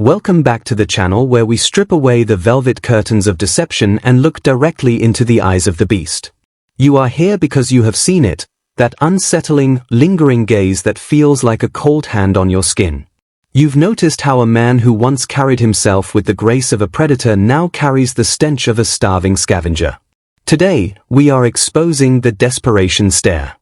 Welcome back to the channel where we strip away the velvet curtains of deception and look directly into the eyes of the beast. You are here because you have seen it, that unsettling, lingering gaze that feels like a cold hand on your skin. You've noticed how a man who once carried himself with the grace of a predator now carries the stench of a starving scavenger. Today, we are exposing the desperation stare.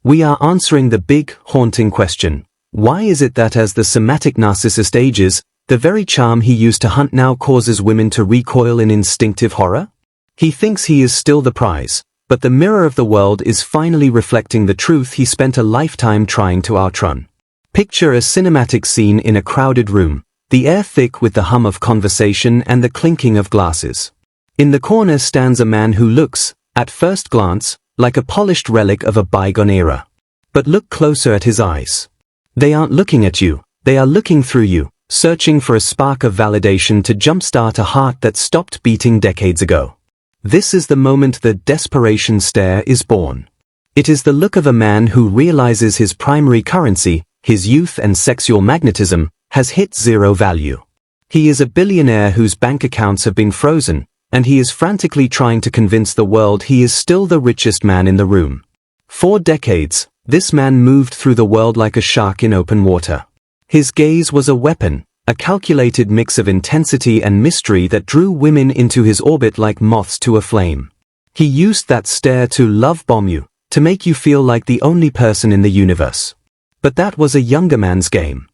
We are answering the big, haunting question. Why is it that as the somatic narcissist ages, the very charm he used to hunt now causes women to recoil in instinctive horror? He thinks he is still the prize, but the mirror of the world is finally reflecting the truth he spent a lifetime trying to outrun. Picture a cinematic scene in a crowded room, the air thick with the hum of conversation and the clinking of glasses. In the corner stands a man who looks, at first glance, like a polished relic of a bygone era. But look closer at his eyes. They aren't looking at you, they are looking through you, searching for a spark of validation to jumpstart a heart that stopped beating decades ago. This is the moment the desperation stare is born. It is the look of a man who realizes his primary currency, his youth and sexual magnetism, has hit zero value. He is a billionaire whose bank accounts have been frozen, and he is frantically trying to convince the world he is still the richest man in the room. For decades, this man moved through the world like a shark in open water. His gaze was a weapon, a calculated mix of intensity and mystery that drew women into his orbit like moths to a flame. He used that stare to love bomb you, to make you feel like the only person in the universe. But that was a younger man's game.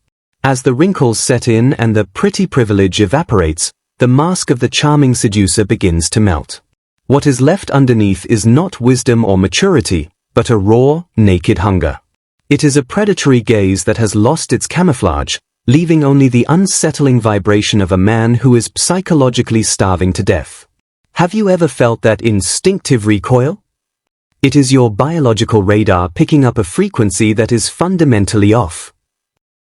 As the wrinkles set in and the pretty privilege evaporates, the mask of the charming seducer begins to melt. What is left underneath is not wisdom or maturity, but a raw, naked hunger. It is a predatory gaze that has lost its camouflage, leaving only the unsettling vibration of a man who is psychologically starving to death. Have you ever felt that instinctive recoil? It is your biological radar picking up a frequency that is fundamentally off.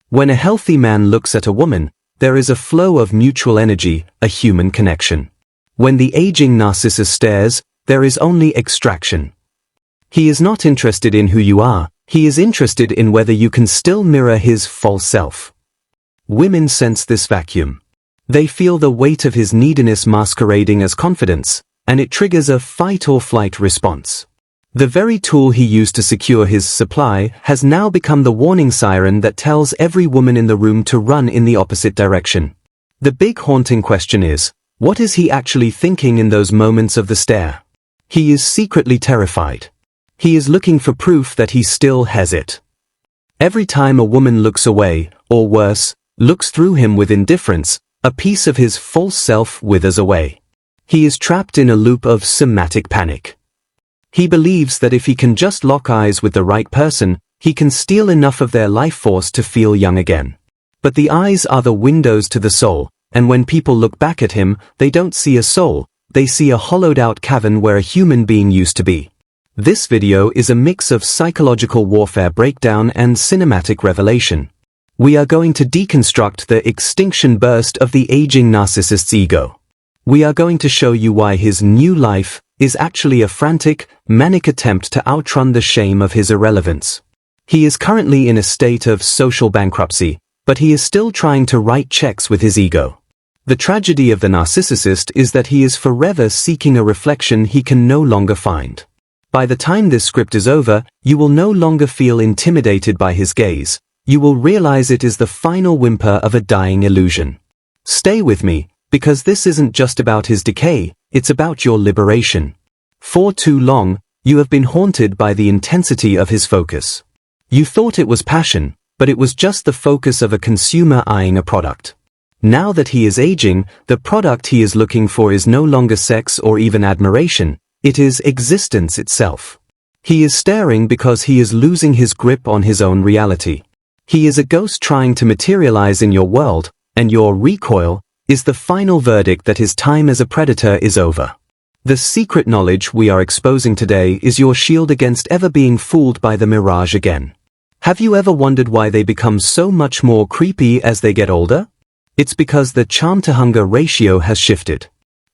When a healthy man looks at a woman, there is a flow of mutual energy, a human connection. When the aging narcissist stares, there is only extraction. He is not interested in who you are, he is interested in whether you can still mirror his false self. Women sense this vacuum. They feel the weight of his neediness masquerading as confidence, and it triggers a fight-or-flight response. The very tool he used to secure his supply has now become the warning siren that tells every woman in the room to run in the opposite direction. The big haunting question is, what is he actually thinking in those moments of the stare? He is secretly terrified. He is looking for proof that he still has it. Every time a woman looks away, or worse, looks through him with indifference, a piece of his false self withers away. He is trapped in a loop of somatic panic. He believes that if he can just lock eyes with the right person, he can steal enough of their life force to feel young again. But the eyes are the windows to the soul, and when people look back at him, they don't see a soul, they see a hollowed-out cavern where a human being used to be. This video is a mix of psychological warfare breakdown and cinematic revelation. We are going to deconstruct the extinction burst of the aging narcissist's ego. We are going to show you why his new life is actually a frantic, manic attempt to outrun the shame of his irrelevance. He is currently in a state of social bankruptcy, but he is still trying to write checks with his ego. The tragedy of the narcissist is that he is forever seeking a reflection he can no longer find. By the time this script is over, you will no longer feel intimidated by his gaze. You will realize it is the final whimper of a dying illusion. Stay with me, because this isn't just about his decay, it's about your liberation. For too long, you have been haunted by the intensity of his focus. You thought it was passion, but it was just the focus of a consumer eyeing a product. Now that he is aging, the product he is looking for is no longer sex or even admiration. It is existence itself. He is staring because he is losing his grip on his own reality. He is a ghost trying to materialize in your world, and your recoil is the final verdict that his time as a predator is over. The secret knowledge we are exposing today is your shield against ever being fooled by the mirage again. Have you ever wondered why they become so much more creepy as they get older? It's because the charm-to-hunger ratio has shifted.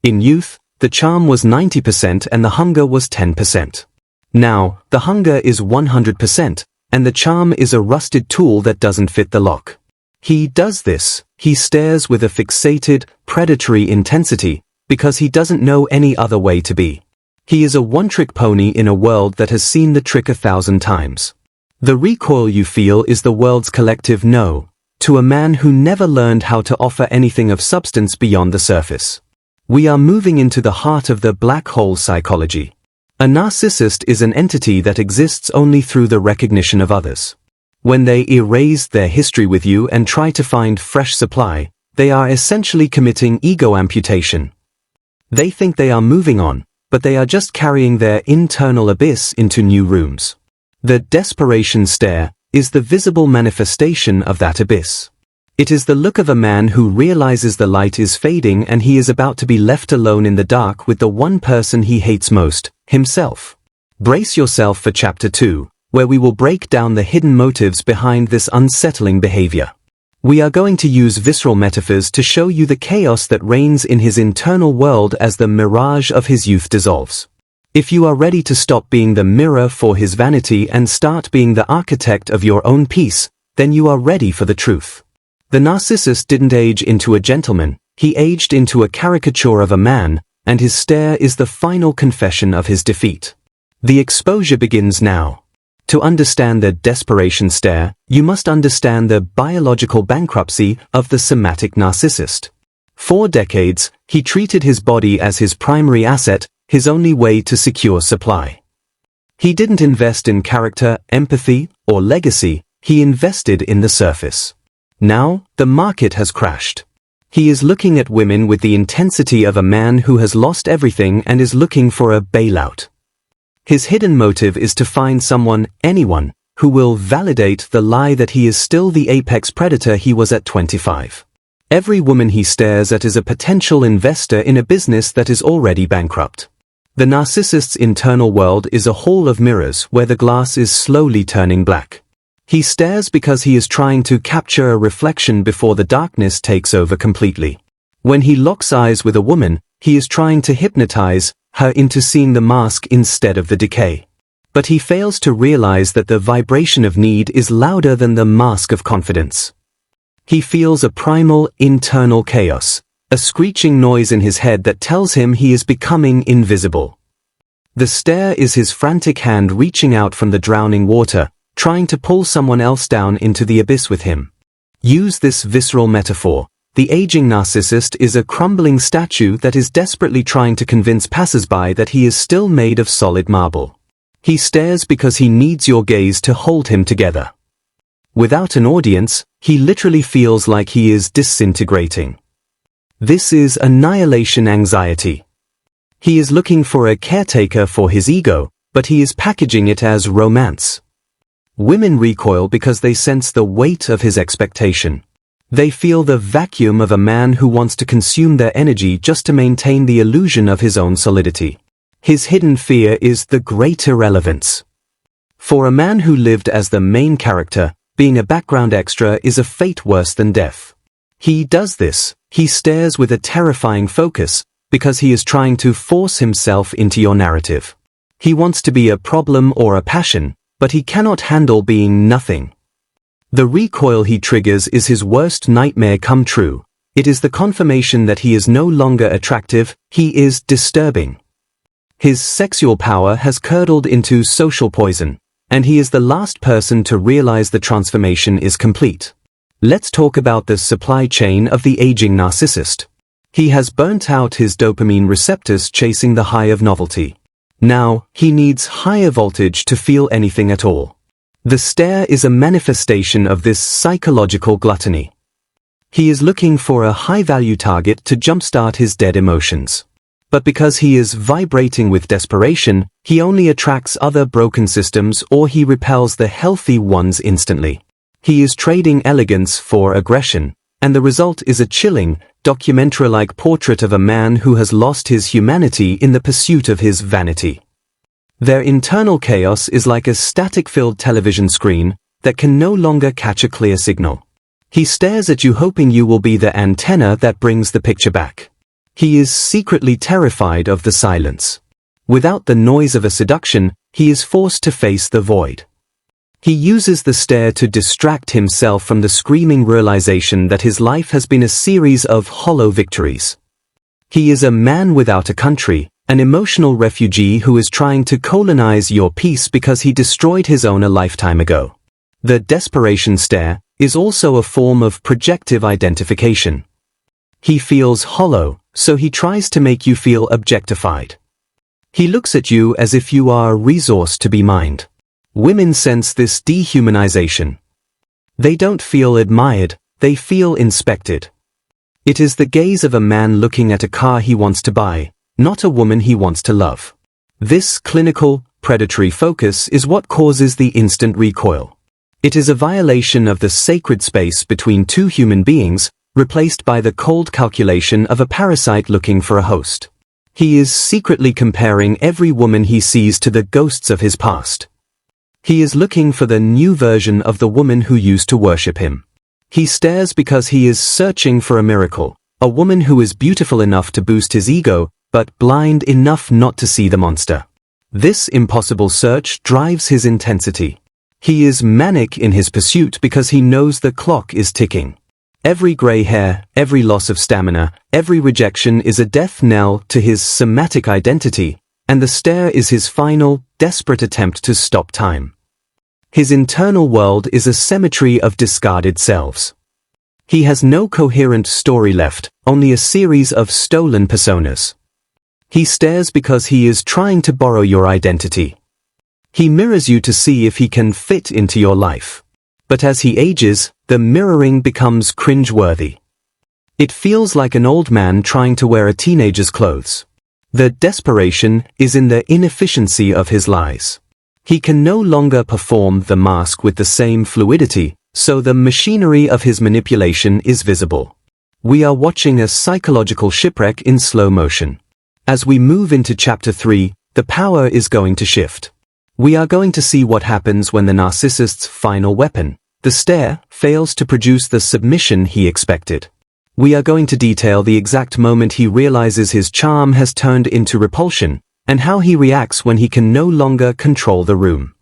In youth, the charm was 90% and the hunger was 10%. Now, the hunger is 100%, and the charm is a rusted tool that doesn't fit the lock. He does this He stares with a fixated, predatory intensity, because he doesn't know any other way to be. He is a one-trick pony in a world that has seen the trick 1,000 times. The recoil you feel is the world's collective no, to a man who never learned how to offer anything of substance beyond the surface. We are moving into the heart of the black hole psychology. A narcissist is an entity that exists only through the recognition of others. When they erase their history with you and try to find fresh supply, they are essentially committing ego amputation. They think they are moving on, but they are just carrying their internal abyss into new rooms. The desperation stare is the visible manifestation of that abyss. It is the look of a man who realizes the light is fading and he is about to be left alone in the dark with the one person he hates most, himself. Brace yourself for Chapter 2, where we will break down the hidden motives behind this unsettling behavior. We are going to use visceral metaphors to show you the chaos that reigns in his internal world as the mirage of his youth dissolves. If you are ready to stop being the mirror for his vanity and start being the architect of your own peace, then you are ready for the truth. The narcissist didn't age into a gentleman, he aged into a caricature of a man, and his stare is the final confession of his defeat. The exposure begins now. To understand the desperation stare, you must understand the biological bankruptcy of the somatic narcissist. For decades, he treated his body as his primary asset, his only way to secure supply. He didn't invest in character, empathy, or legacy, he invested in the surface. Now, the market has crashed. He is looking at women with the intensity of a man who has lost everything and is looking for a bailout. His hidden motive is to find someone, anyone, who will validate the lie that he is still the apex predator he was at 25. Every woman he stares at is a potential investor in a business that is already bankrupt. The narcissist's internal world is a hall of mirrors where the glass is slowly turning black. He stares because he is trying to capture a reflection before the darkness takes over completely. When he locks eyes with a woman, he is trying to hypnotize her into seeing the mask instead of the decay. But he fails to realize that the vibration of need is louder than the mask of confidence. He feels a primal, internal chaos, a screeching noise in his head that tells him he is becoming invisible. The stare is his frantic hand reaching out from the drowning water, trying to pull someone else down into the abyss with him. Use this visceral metaphor. The aging narcissist is a crumbling statue that is desperately trying to convince passers-by that he is still made of solid marble. He stares because he needs your gaze to hold him together. Without an audience, he literally feels like he is disintegrating. This is annihilation anxiety. He is looking for a caretaker for his ego, but he is packaging it as romance. Women recoil because they sense the weight of his expectation. They feel the vacuum of a man who wants to consume their energy just to maintain the illusion of his own solidity. His hidden fear is the great irrelevance. For a man who lived as the main character, being a background extra is a fate worse than death. He does this, he stares with a terrifying focus, because he is trying to force himself into your narrative. He wants to be a problem or a passion, but he cannot handle being nothing. The recoil he triggers is his worst nightmare come true. It is the confirmation that he is no longer attractive, he is disturbing. His sexual power has curdled into social poison, and he is the last person to realize the transformation is complete. Let's talk about the supply chain of the aging narcissist. He has burnt out his dopamine receptors chasing the high of novelty. Now, he needs higher voltage to feel anything at all. The stare is a manifestation of this psychological gluttony. He is looking for a high-value target to jumpstart his dead emotions. But because he is vibrating with desperation, he only attracts other broken systems or he repels the healthy ones instantly. He is trading elegance for aggression, and the result is a chilling, documentary-like portrait of a man who has lost his humanity in the pursuit of his vanity. Their internal chaos is like a static-filled television screen that can no longer catch a clear signal. He stares at you hoping you will be the antenna that brings the picture back. He is secretly terrified of the silence. Without the noise of a seduction, he is forced to face the void. He uses the stare to distract himself from the screaming realization that his life has been a series of hollow victories. He is a man without a country, an emotional refugee who is trying to colonize your peace because he destroyed his own a lifetime ago. The desperation stare is also a form of projective identification. He feels hollow, so he tries to make you feel objectified. He looks at you as if you are a resource to be mined. Women sense this dehumanization. They don't feel admired, they feel inspected. It is the gaze of a man looking at a car he wants to buy, not a woman he wants to love. This clinical, predatory focus is what causes the instant recoil. It is a violation of the sacred space between two human beings, replaced by the cold calculation of a parasite looking for a host. He is secretly comparing every woman he sees to the ghosts of his past. He is looking for the new version of the woman who used to worship him. He stares because he is searching for a miracle, a woman who is beautiful enough to boost his ego, but blind enough not to see the monster. This impossible search drives his intensity. He is manic in his pursuit because he knows the clock is ticking. Every gray hair, every loss of stamina, every rejection is a death knell to his somatic identity, and the stare is his final, desperate attempt to stop time. His internal world is a cemetery of discarded selves. He has no coherent story left, only a series of stolen personas. He stares because he is trying to borrow your identity. He mirrors you to see if he can fit into your life. But as he ages, the mirroring becomes cringe-worthy. It feels like an old man trying to wear a teenager's clothes. The desperation is in the inefficiency of his lies. He can no longer perform the mask with the same fluidity, so the machinery of his manipulation is visible. We are watching a psychological shipwreck in slow motion. As we move into Chapter 3, the power is going to shift. We are going to see what happens when the narcissist's final weapon, the stare, fails to produce the submission he expected. We are going to detail the exact moment he realizes his charm has turned into repulsion, and how he reacts when he can no longer control the room.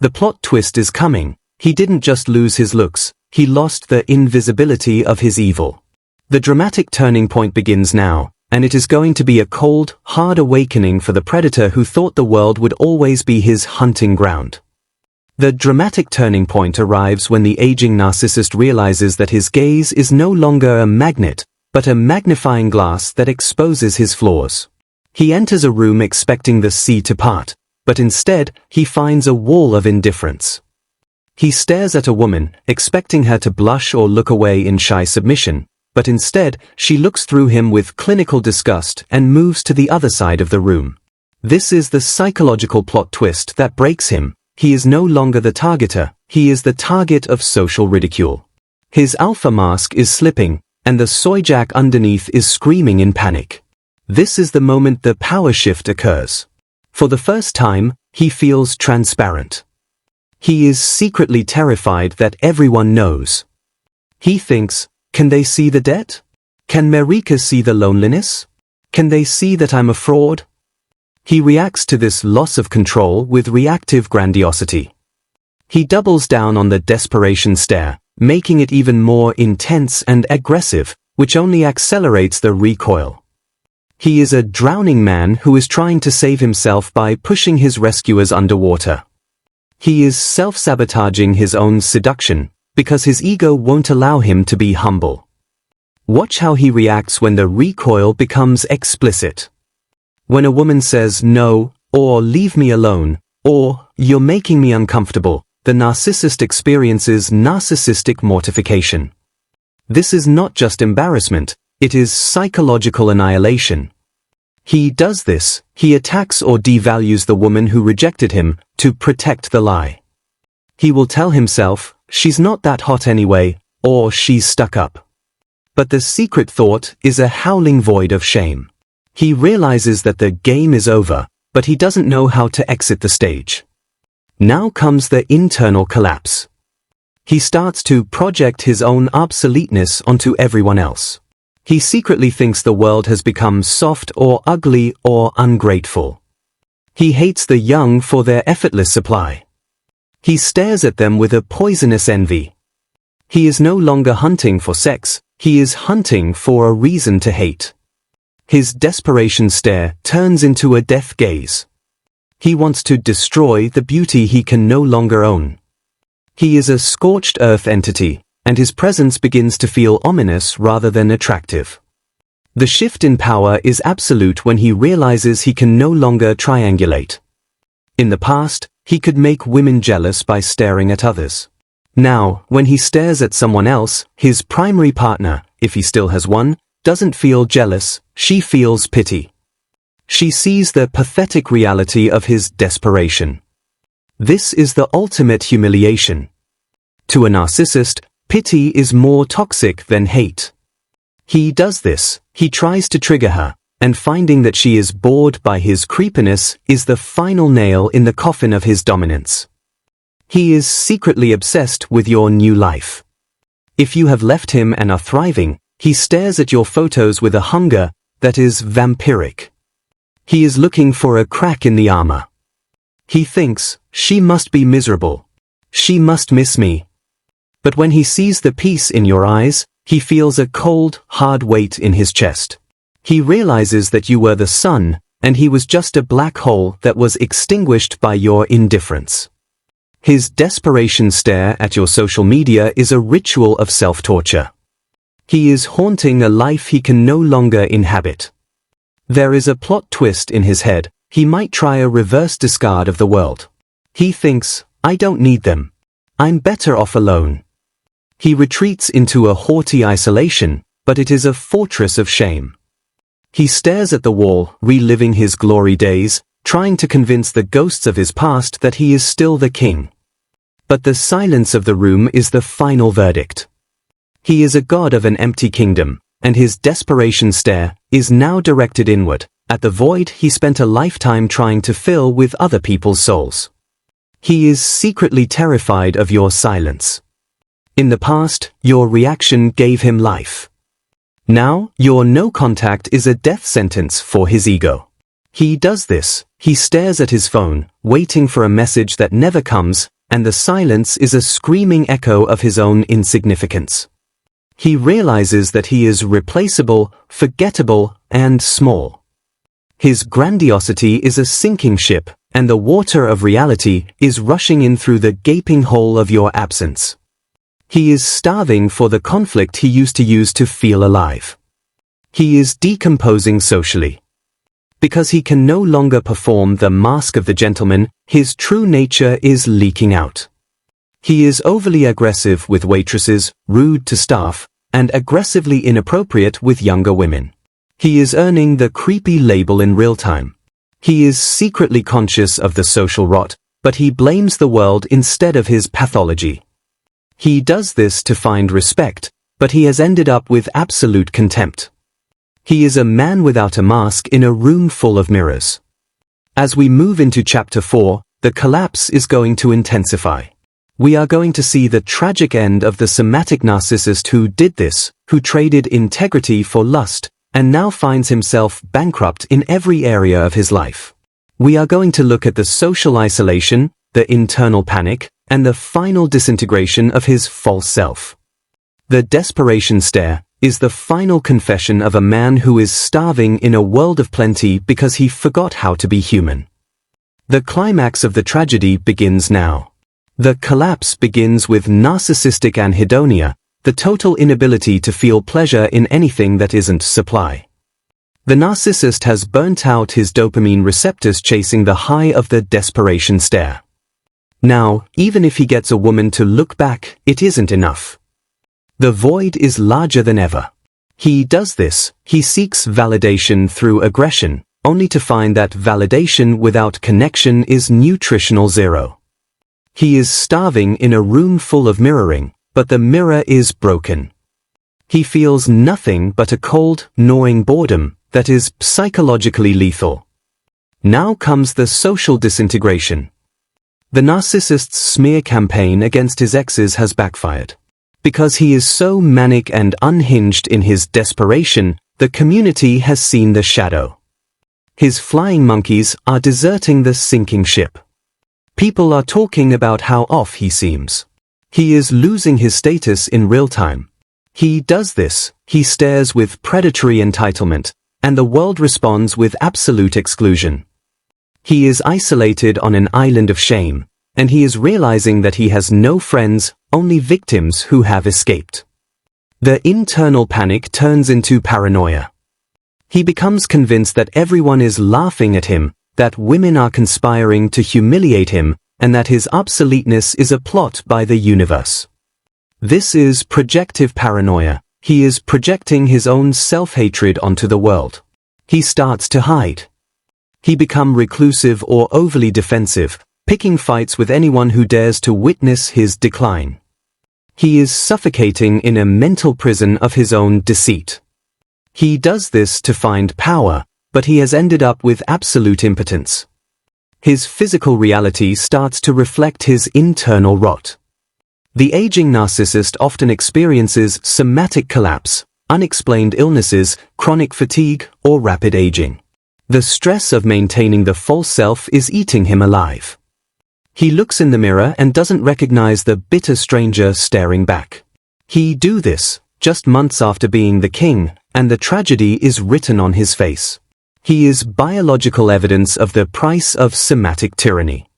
The plot twist is coming. He didn't just lose his looks, he lost the invisibility of his evil. The dramatic turning point begins now, and it is going to be a cold, hard awakening for the predator who thought the world would always be his hunting ground. The dramatic turning point arrives when the aging narcissist realizes that his gaze is no longer a magnet, but a magnifying glass that exposes his flaws. He enters a room expecting the sea to part, but instead, he finds a wall of indifference. He stares at a woman, expecting her to blush or look away in shy submission, but instead, she looks through him with clinical disgust and moves to the other side of the room. This is the psychological plot twist that breaks him. He is no longer the targeter, he is the target of social ridicule. His alpha mask is slipping, and the soyjack underneath is screaming in panic. This is the moment the power shift occurs. For the first time, he feels transparent. He is secretly terrified that everyone knows. He thinks, can they see the debt? Can Marika see the loneliness? Can they see that I'm a fraud? He reacts to this loss of control with reactive grandiosity. He doubles down on the desperation stare, making it even more intense and aggressive, which only accelerates the recoil. He is a drowning man who is trying to save himself by pushing his rescuers underwater. He is self-sabotaging his own seduction, because his ego won't allow him to be humble. Watch how he reacts when the recoil becomes explicit. When a woman says no, or leave me alone, or you're making me uncomfortable, the narcissist experiences narcissistic mortification. This is not just embarrassment, it is psychological annihilation. He does this, he attacks or devalues the woman who rejected him, to protect the lie. He will tell himself, she's not that hot anyway, or she's stuck up. But the secret thought is a howling void of shame. He realizes that the game is over, but he doesn't know how to exit the stage. Now comes the internal collapse. He starts to project his own obsoleteness onto everyone else. He secretly thinks the world has become soft or ugly or ungrateful. He hates the young for their effortless supply. He stares at them with a poisonous envy. He is no longer hunting for sex, he is hunting for a reason to hate. His desperation stare turns into a death gaze. He wants to destroy the beauty he can no longer own. He is a scorched earth entity, and his presence begins to feel ominous rather than attractive. The shift in power is absolute when he realizes he can no longer triangulate. In the past, he could make women jealous by staring at others. Now, when he stares at someone else, his primary partner, if he still has one, doesn't feel jealous, she feels pity. She sees the pathetic reality of his desperation. This is the ultimate humiliation. To a narcissist, pity is more toxic than hate. He does this, he tries to trigger her, and finding that she is bored by his creepiness is the final nail in the coffin of his dominance. He is secretly obsessed with your new life. If you have left him and are thriving, he stares at your photos with a hunger that is vampiric. He is looking for a crack in the armor. He thinks, she must be miserable. She must miss me. But when he sees the peace in your eyes, he feels a cold, hard weight in his chest. He realizes that you were the sun, and he was just a black hole that was extinguished by your indifference. His desperation stare at your social media is a ritual of self-torture. He is haunting a life he can no longer inhabit. There is a plot twist in his head. He might try a reverse discard of the world. He thinks, I don't need them. I'm better off alone. He retreats into a haughty isolation, but it is a fortress of shame. He stares at the wall, reliving his glory days, trying to convince the ghosts of his past that he is still the king. But the silence of the room is the final verdict. He is a god of an empty kingdom, and his desperation stare is now directed inward, at the void he spent a lifetime trying to fill with other people's souls. He is secretly terrified of your silence. In the past, your reaction gave him life. Now, your no contact is a death sentence for his ego. He does this, he stares at his phone, waiting for a message that never comes, and the silence is a screaming echo of his own insignificance. He realizes that he is replaceable, forgettable, and small. His grandiosity is a sinking ship, and the water of reality is rushing in through the gaping hole of your absence. He is starving for the conflict he used to use to feel alive. He is decomposing socially. Because he can no longer perform the mask of the gentleman, his true nature is leaking out. He is overly aggressive with waitresses, rude to staff, and aggressively inappropriate with younger women. He is earning the creepy label in real time. He is secretly conscious of the social rot, but he blames the world instead of his pathology. He does this to find respect, but he has ended up with absolute contempt. He is a man without a mask in a room full of mirrors. As we move into Chapter 4, the collapse is going to intensify. We are going to see the tragic end of the somatic narcissist who did this, who traded integrity for lust, and now finds himself bankrupt in every area of his life. We are going to look at the social isolation, the internal panic, and the final disintegration of his false self. The desperation stare is the final confession of a man who is starving in a world of plenty because he forgot how to be human. The climax of the tragedy begins now. The collapse begins with narcissistic anhedonia, the total inability to feel pleasure in anything that isn't supply. The narcissist has burnt out his dopamine receptors chasing the high of the desperation stare. Now, even if he gets a woman to look back, it isn't enough. The void is larger than ever. He does this, he seeks validation through aggression, only to find that validation without connection is nutritional zero. He is starving in a room full of mirroring, but the mirror is broken. He feels nothing but a cold, gnawing boredom that is psychologically lethal. Now comes the social disintegration. The narcissist's smear campaign against his exes has backfired. Because he is so manic and unhinged in his desperation, the community has seen the shadow. His flying monkeys are deserting the sinking ship. People are talking about how off he seems. He is losing his status in real time. He does this, he stares with predatory entitlement, and the world responds with absolute exclusion. He is isolated on an island of shame, and he is realizing that he has no friends, only victims who have escaped. The internal panic turns into paranoia. He becomes convinced that everyone is laughing at him, that women are conspiring to humiliate him, and that his obsoleteness is a plot by the universe. This is projective paranoia. He is projecting his own self-hatred onto the world. He starts to hide. He becomes reclusive or overly defensive, picking fights with anyone who dares to witness his decline. He is suffocating in a mental prison of his own deceit. He does this to find power, but he has ended up with absolute impotence. His physical reality starts to reflect his internal rot. The aging narcissist often experiences somatic collapse, unexplained illnesses, chronic fatigue, or rapid aging. The stress of maintaining the false self is eating him alive. He looks in the mirror and doesn't recognize the bitter stranger staring back. He do this just months after being the king, and the tragedy is written on his face. He is biological evidence of the price of somatic tyranny.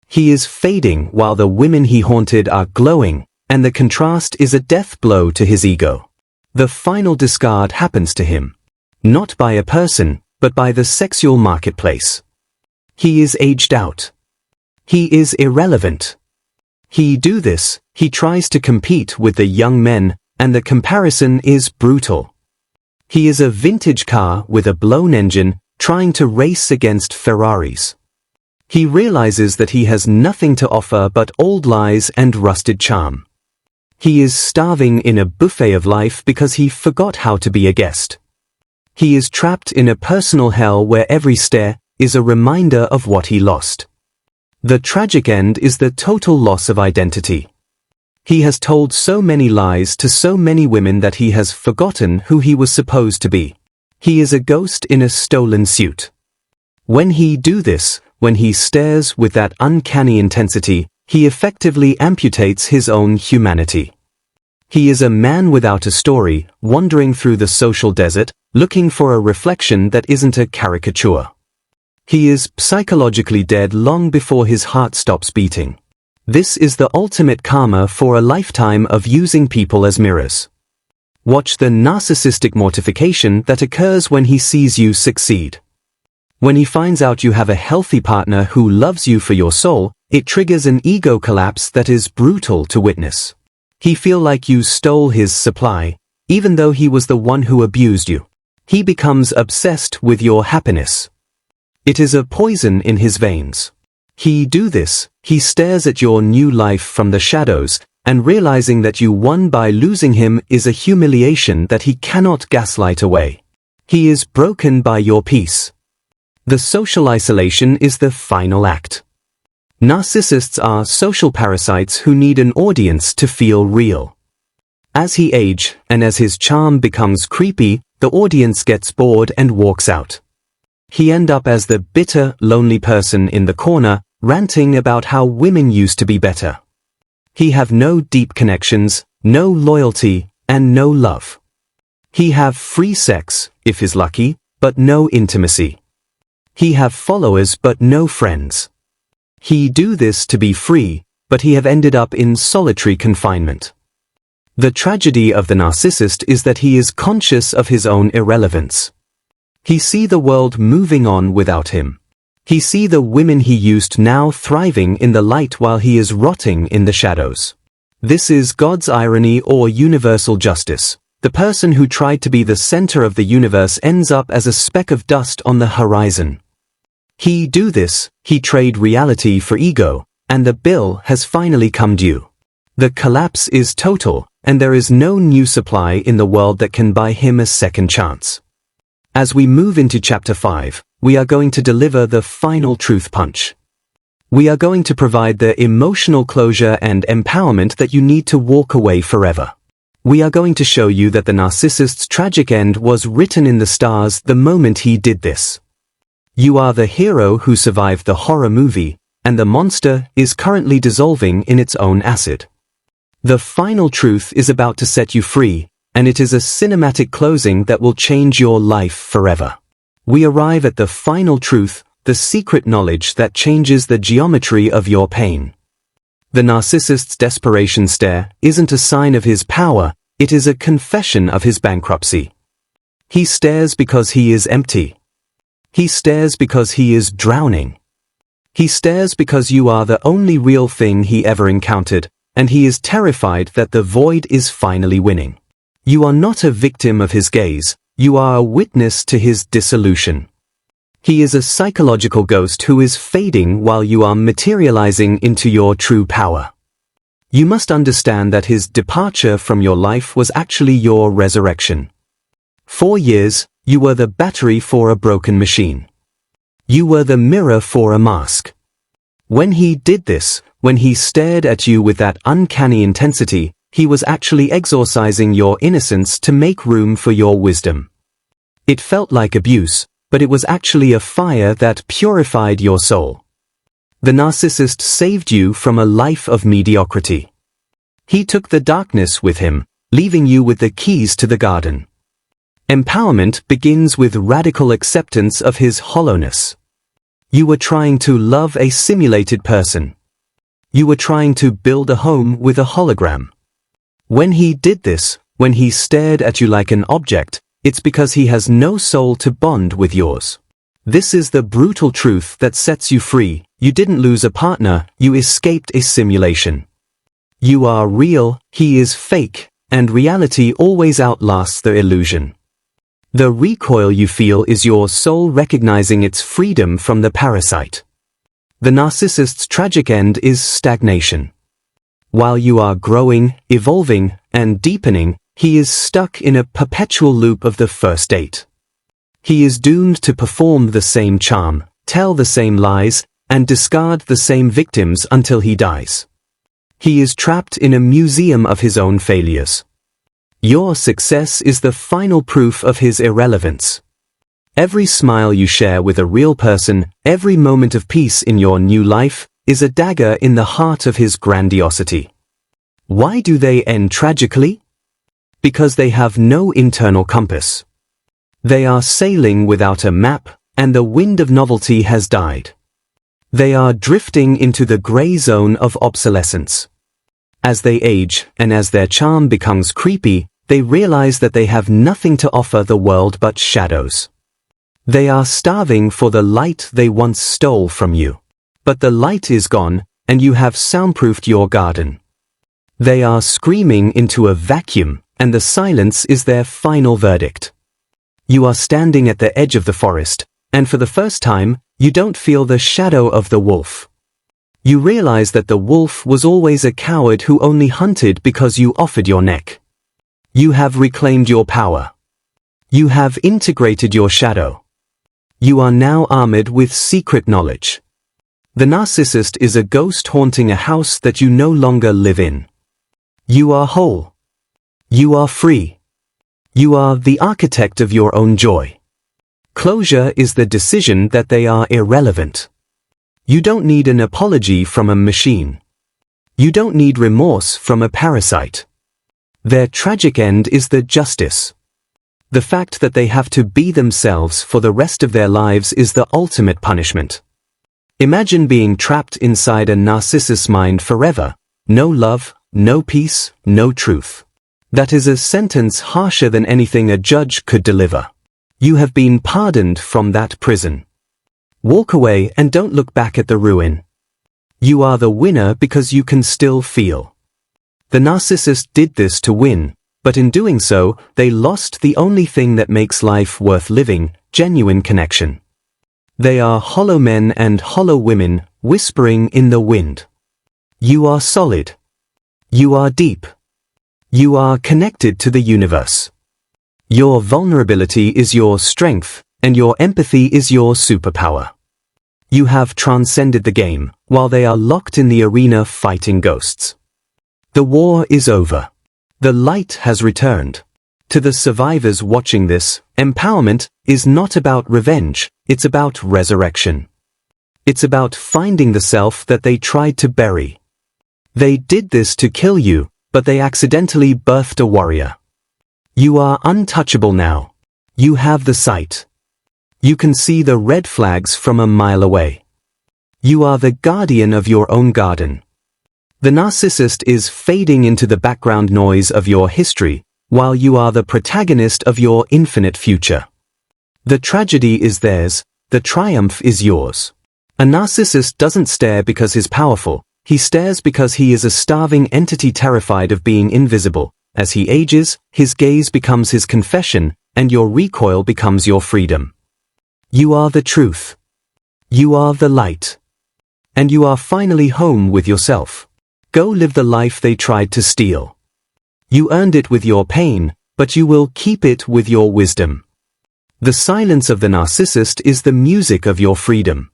He is fading while the women he haunted are glowing, and the contrast is a death blow to his ego. The final discard happens to him. Not by a person, but by the sexual marketplace. He is aged out. He is irrelevant. He do this, he tries to compete with the young men, and the comparison is brutal. He is a vintage car with a blown engine, trying to race against Ferraris. He realizes that he has nothing to offer but old lies and rusted charm. He is starving in a buffet of life because he forgot how to be a guest. He is trapped in a personal hell where every stare is a reminder of what he lost. The tragic end is the total loss of identity. He has told so many lies to so many women that he has forgotten who he was supposed to be. He is a ghost in a stolen suit. When he do this, when he stares with that uncanny intensity, he effectively amputates his own humanity. He is a man without a story, wandering through the social desert, looking for a reflection that isn't a caricature. He is psychologically dead long before his heart stops beating. This is the ultimate karma for a lifetime of using people as mirrors. Watch the narcissistic mortification that occurs when he sees you succeed. When he finds out you have a healthy partner who loves you for your soul, it triggers an ego collapse that is brutal to witness. He feels like you stole his supply, even though he was the one who abused you. He becomes obsessed with your happiness. It is a poison in his veins. He do this, he stares at your new life from the shadows, and realizing that you won by losing him is a humiliation that he cannot gaslight away. He is broken by your peace. The social isolation is the final act. Narcissists are social parasites who need an audience to feel real. As he ages, and as his charm becomes creepy, the audience gets bored and walks out. He ends up as the bitter, lonely person in the corner, ranting about how women used to be better. He have no deep connections, no loyalty, and no love. He have free sex, if he's lucky, but no intimacy. He have followers but no friends. He do this to be free, but he have ended up in solitary confinement. The tragedy of the narcissist is that he is conscious of his own irrelevance. He see the world moving on without him. He see the women he used now thriving in the light while he is rotting in the shadows. This is God's irony or universal justice. The person who tried to be the center of the universe ends up as a speck of dust on the horizon. He do this, he trade reality for ego, and the bill has finally come due. The collapse is total, and there is no new supply in the world that can buy him a second chance. As we move into Chapter 5, we are going to deliver the final truth punch. We are going to provide the emotional closure and empowerment that you need to walk away forever. We are going to show you that the narcissist's tragic end was written in the stars the moment he did this. You are the hero who survived the horror movie, and the monster is currently dissolving in its own acid. The final truth is about to set you free, and it is a cinematic closing that will change your life forever. We arrive at the final truth, the secret knowledge that changes the geometry of your pain. The narcissist's desperation stare isn't a sign of his power, it is a confession of his bankruptcy. He stares because he is empty. He stares because he is drowning. He stares because you are the only real thing he ever encountered, and he is terrified that the void is finally winning. You are not a victim of his gaze, you are a witness to his dissolution. He is a psychological ghost who is fading while you are materializing into your true power. You must understand that his departure from your life was actually your resurrection. 4 years, you were the battery for a broken machine. You were the mirror for a mask. When he did this, when he stared at you with that uncanny intensity, he was actually exorcising your innocence to make room for your wisdom. It felt like abuse, but it was actually a fire that purified your soul. The narcissist saved you from a life of mediocrity. He took the darkness with him, leaving you with the keys to the garden. Empowerment begins with radical acceptance of his hollowness. You were trying to love a simulated person. You were trying to build a home with a hologram. When he did this, when he stared at you like an object, it's because he has no soul to bond with yours. This is the brutal truth that sets you free. You didn't lose a partner, you escaped a simulation. You are real, he is fake, and reality always outlasts the illusion. The recoil you feel is your soul recognizing its freedom from the parasite. The narcissist's tragic end is stagnation. While you are growing, evolving, and deepening, he is stuck in a perpetual loop of the first date. He is doomed to perform the same charm, tell the same lies, and discard the same victims until he dies. He is trapped in a museum of his own failures. Your success is the final proof of his irrelevance. Every smile you share with a real person, every moment of peace in your new life, is a dagger in the heart of his grandiosity. Why do they end tragically? Because they have no internal compass. They are sailing without a map, and the wind of novelty has died. They are drifting into the gray zone of obsolescence. As they age, and as their charm becomes creepy, they realize that they have nothing to offer the world but shadows. They are starving for the light they once stole from you. But the light is gone, and you have soundproofed your garden. They are screaming into a vacuum, and the silence is their final verdict. You are standing at the edge of the forest, and for the first time, you don't feel the shadow of the wolf. You realize that the wolf was always a coward who only hunted because you offered your neck. You have reclaimed your power. You have integrated your shadow. You are now armored with secret knowledge. The narcissist is a ghost haunting a house that you no longer live in. You are whole. You are free. You are the architect of your own joy. Closure is the decision that they are irrelevant. You don't need an apology from a machine. You don't need remorse from a parasite. Their tragic end is the justice. The fact that they have to be themselves for the rest of their lives is the ultimate punishment. Imagine being trapped inside a narcissist's mind forever. No love, no peace, no truth. That is a sentence harsher than anything a judge could deliver. You have been pardoned from that prison. Walk away and don't look back at the ruin. You are the winner because you can still feel. The narcissist did this to win, but in doing so, they lost the only thing that makes life worth living, genuine connection. They are hollow men and hollow women, whispering in the wind. You are solid. You are deep. You are connected to the universe. Your vulnerability is your strength, and your empathy is your superpower. You have transcended the game, while they are locked in the arena fighting ghosts. The war is over. The light has returned. To the survivors watching this, empowerment is not about revenge, it's about resurrection. It's about finding the self that they tried to bury. They did this to kill you, but they accidentally birthed a warrior. You are untouchable now. You have the sight. You can see the red flags from a mile away. You are the guardian of your own garden. The narcissist is fading into the background noise of your history, while you are the protagonist of your infinite future. The tragedy is theirs, the triumph is yours. A narcissist doesn't stare because he's powerful, he stares because he is a starving entity terrified of being invisible. As he ages, his gaze becomes his confession, and your recoil becomes your freedom. You are the truth. You are the light. And you are finally home with yourself. Go live the life they tried to steal. You earned it with your pain, but you will keep it with your wisdom. The silence of the narcissist is the music of your freedom.